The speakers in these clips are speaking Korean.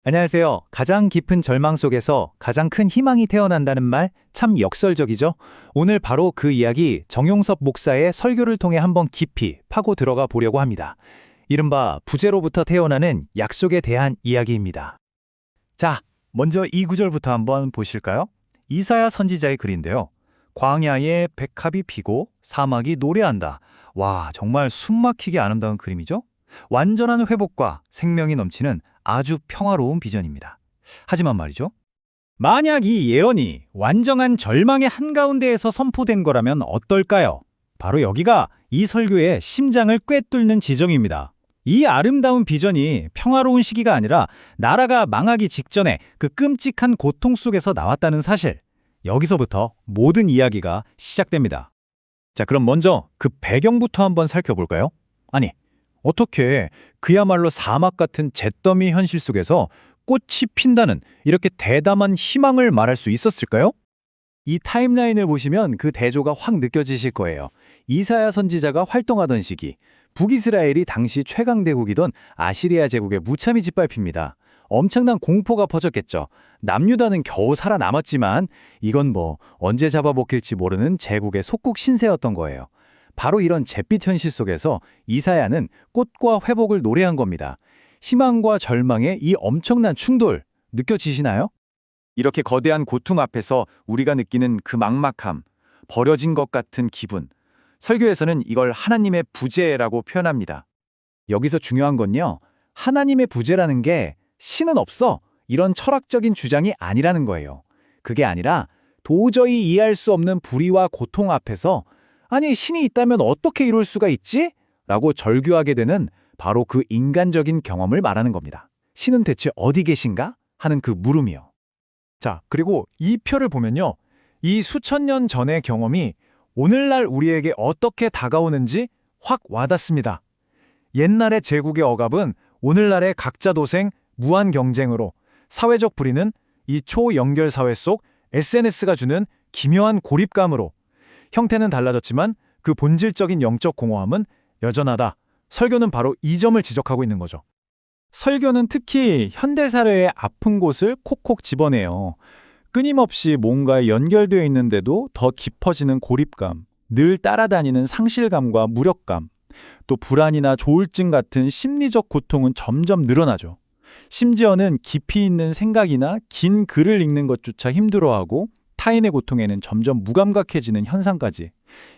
안녕하세요. 가장 깊은 절망 속에서 가장 큰 희망이 태어난다는 말 참 역설적이죠? 오늘 바로 그 이야기 정용섭 목사의 설교를 통해 한번 깊이 파고 들어가 보려고 합니다. 이른바 부재로부터 태어나는 약속에 대한 이야기입니다. 자, 먼저 이 구절부터 한번 보실까요? 이사야 선지자의 글인데요. 광야에 백합이 피고 사막이 노래한다. 와, 정말 숨막히게 아름다운 그림이죠? 완전한 회복과 생명이 넘치는 아주 평화로운 비전입니다. 하지만 말이죠. 만약 이 예언이 완전한 절망의 한가운데에서 선포된 거라면 어떨까요? 바로 여기가 이 설교의 심장을 꿰뚫는 지점입니다. 이 아름다운 비전이 평화로운 시기가 아니라 나라가 망하기 직전에 그 끔찍한 고통 속에서 나왔다는 사실. 여기서부터 모든 이야기가 시작됩니다. 자, 그럼 먼저 그 배경부터 한번 살펴볼까요? 아니, 어떻게 그야말로 사막 같은 잿더미 현실 속에서 꽃이 핀다는 이렇게 대담한 희망을 말할 수 있었을까요? 이 타임라인을 보시면 그 대조가 확 느껴지실 거예요. 이사야 선지자가 활동하던 시기, 북이스라엘이 당시 최강대국이던 아시리아 제국에 무참히 짓밟힙니다. 엄청난 공포가 퍼졌겠죠. 남유다는 겨우 살아남았지만 이건 언제 잡아먹힐지 모르는 제국의 속국 신세였던 거예요. 바로 이런 잿빛 현실 속에서 이사야는 꽃과 회복을 노래한 겁니다. 희망과 절망의 이 엄청난 충돌, 느껴지시나요? 이렇게 거대한 고통 앞에서 우리가 느끼는 그 막막함, 버려진 것 같은 기분. 설교에서는 이걸 하나님의 부재라고 표현합니다. 여기서 중요한 건요, 하나님의 부재라는 게 신은 없어, 이런 철학적인 주장이 아니라는 거예요. 그게 아니라 도저히 이해할 수 없는 불의와 고통 앞에서 아니, 신이 있다면 어떻게 이룰 수가 있지? 라고 절규하게 되는 바로 그 인간적인 경험을 말하는 겁니다. 신은 대체 어디 계신가? 하는 그 물음이요. 자, 그리고 이 표를 보면요. 이 수천 년 전의 경험이 오늘날 우리에게 어떻게 다가오는지 확 와닿습니다. 옛날의 제국의 억압은 오늘날의 각자 도생, 무한 경쟁으로, 사회적 불의는 이 초연결 사회 속 SNS가 주는 기묘한 고립감으로, 형태는 달라졌지만 그 본질적인 영적 공허함은 여전하다. 설교는 바로 이 점을 지적하고 있는 거죠. 설교는 특히 현대사회의 아픈 곳을 콕콕 집어내요. 끊임없이 뭔가에 연결되어 있는데도 더 깊어지는 고립감, 늘 따라다니는 상실감과 무력감, 또 불안이나 조울증 같은 심리적 고통은 점점 늘어나죠. 심지어는 깊이 있는 생각이나 긴 글을 읽는 것조차 힘들어하고 타인의 고통에는 점점 무감각해지는 현상까지.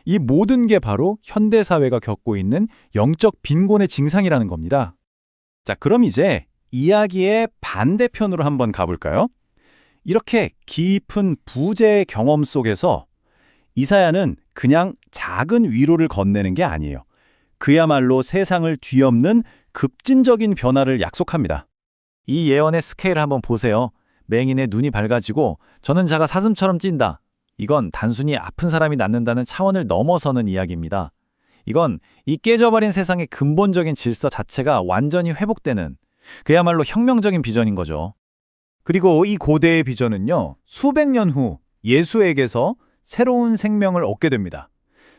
이 모든 게 바로 현대사회가 겪고 있는 영적 빈곤의 증상이라는 겁니다. 자, 그럼 이제 이야기의 반대편으로 한번 가볼까요? 이렇게 깊은 부재의 경험 속에서 이사야는 그냥 작은 위로를 건네는 게 아니에요. 그야말로 세상을 뒤엎는 급진적인 변화를 약속합니다. 이 예언의 스케일을 한번 보세요. 맹인의 눈이 밝아지고 저는 자가 사슴처럼 찐다. 이건 단순히 아픈 사람이 낫는다는 차원을 넘어서는 이야기입니다. 이건 이 깨져버린 세상의 근본적인 질서 자체가 완전히 회복되는 그야말로 혁명적인 비전인 거죠. 그리고 이 고대의 비전은요, 수백 년 후 예수에게서 새로운 생명을 얻게 됩니다.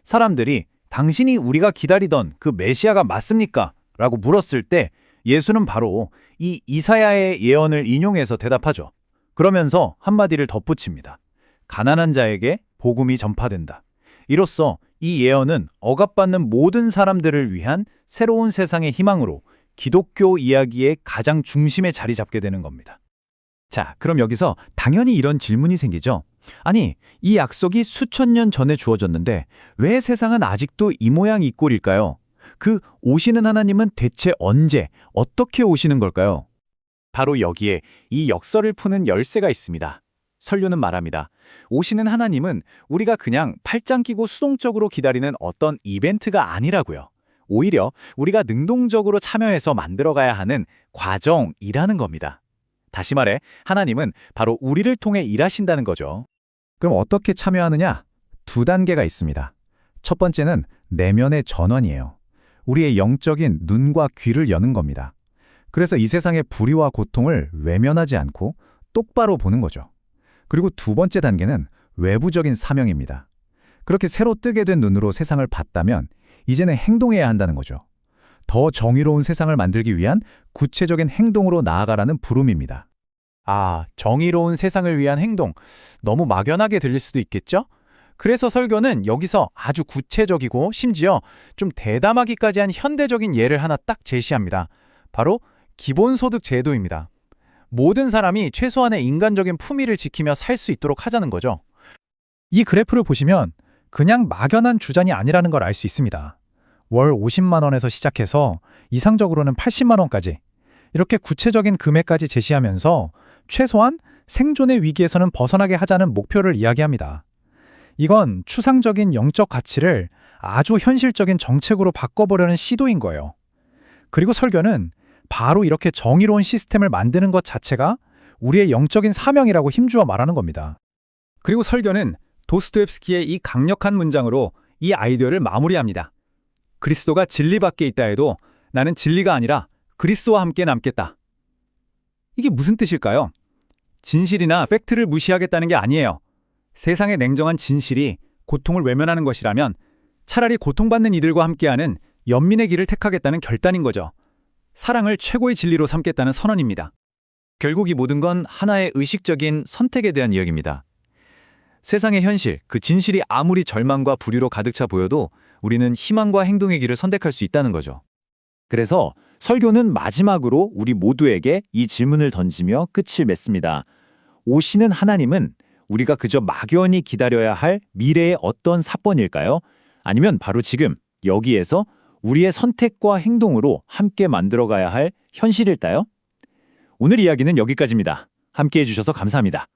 사람들이 당신이 우리가 기다리던 그 메시아가 맞습니까? 라고 물었을 때 예수는 바로 이 이사야의 예언을 인용해서 대답하죠. 그러면서 한마디를 덧붙입니다. 가난한 자에게 복음이 전파된다. 이로써 이 예언은 억압받는 모든 사람들을 위한 새로운 세상의 희망으로 기독교 이야기의 가장 중심에 자리 잡게 되는 겁니다. 자, 그럼 여기서 당연히 이런 질문이 생기죠. 아니, 이 약속이 수천 년 전에 주어졌는데 왜 세상은 아직도 이 모양 이 꼴일까요? 그 오시는 하나님은 대체 언제, 어떻게 오시는 걸까요? 바로 여기에 이 역설을 푸는 열쇠가 있습니다. 설교는 말합니다. 오시는 하나님은 우리가 그냥 팔짱 끼고 수동적으로 기다리는 어떤 이벤트가 아니라고요. 오히려 우리가 능동적으로 참여해서 만들어가야 하는 과정이라는 겁니다. 다시 말해, 하나님은 바로 우리를 통해 일하신다는 거죠. 그럼 어떻게 참여하느냐? 두 단계가 있습니다. 첫 번째는 내면의 전환이에요. 우리의 영적인 눈과 귀를 여는 겁니다. 그래서 이 세상의 불의와 고통을 외면하지 않고 똑바로 보는 거죠. 그리고 두 번째 단계는 외부적인 사명입니다. 그렇게 새로 뜨게 된 눈으로 세상을 봤다면 이제는 행동해야 한다는 거죠. 더 정의로운 세상을 만들기 위한 구체적인 행동으로 나아가라는 부름입니다. 아, 정의로운 세상을 위한 행동. 너무 막연하게 들릴 수도 있겠죠? 그래서 설교는 여기서 아주 구체적이고 심지어 좀 대담하기까지 한 현대적인 예를 하나 딱 제시합니다. 바로 기본소득 제도입니다. 모든 사람이 최소한의 인간적인 품위를 지키며 살 수 있도록 하자는 거죠. 이 그래프를 보시면 그냥 막연한 주장이 아니라는 걸 알 수 있습니다. 월 50만 원에서 시작해서 이상적으로는 80만 원까지 이렇게 구체적인 금액까지 제시하면서 최소한 생존의 위기에서는 벗어나게 하자는 목표를 이야기합니다. 이건 추상적인 영적 가치를 아주 현실적인 정책으로 바꿔보려는 시도인 거예요. 그리고 설교는 바로 이렇게 정의로운 시스템을 만드는 것 자체가 우리의 영적인 사명이라고 힘주어 말하는 겁니다. 그리고 설교는 도스토옙스키의 이 강력한 문장으로 이 아이디어를 마무리합니다. 그리스도가 진리 밖에 있다 해도 나는 진리가 아니라 그리스도와 함께 남겠다. 이게 무슨 뜻일까요? 진실이나 팩트를 무시하겠다는 게 아니에요. 세상의 냉정한 진실이 고통을 외면하는 것이라면 차라리 고통받는 이들과 함께하는 연민의 길을 택하겠다는 결단인 거죠. 사랑을 최고의 진리로 삼겠다는 선언입니다. 결국 이 모든 건 하나의 의식적인 선택에 대한 이야기입니다. 세상의 현실, 그 진실이 아무리 절망과 불의로 가득 차 보여도 우리는 희망과 행동의 길을 선택할 수 있다는 거죠. 그래서 설교는 마지막으로 우리 모두에게 이 질문을 던지며 끝을 맺습니다. 오시는 하나님은 우리가 그저 막연히 기다려야 할 미래의 어떤 사건일까요? 아니면 바로 지금 여기에서 우리의 선택과 행동으로 함께 만들어가야 할 현실일까요? 오늘 이야기는 여기까지입니다. 함께해 주셔서 감사합니다.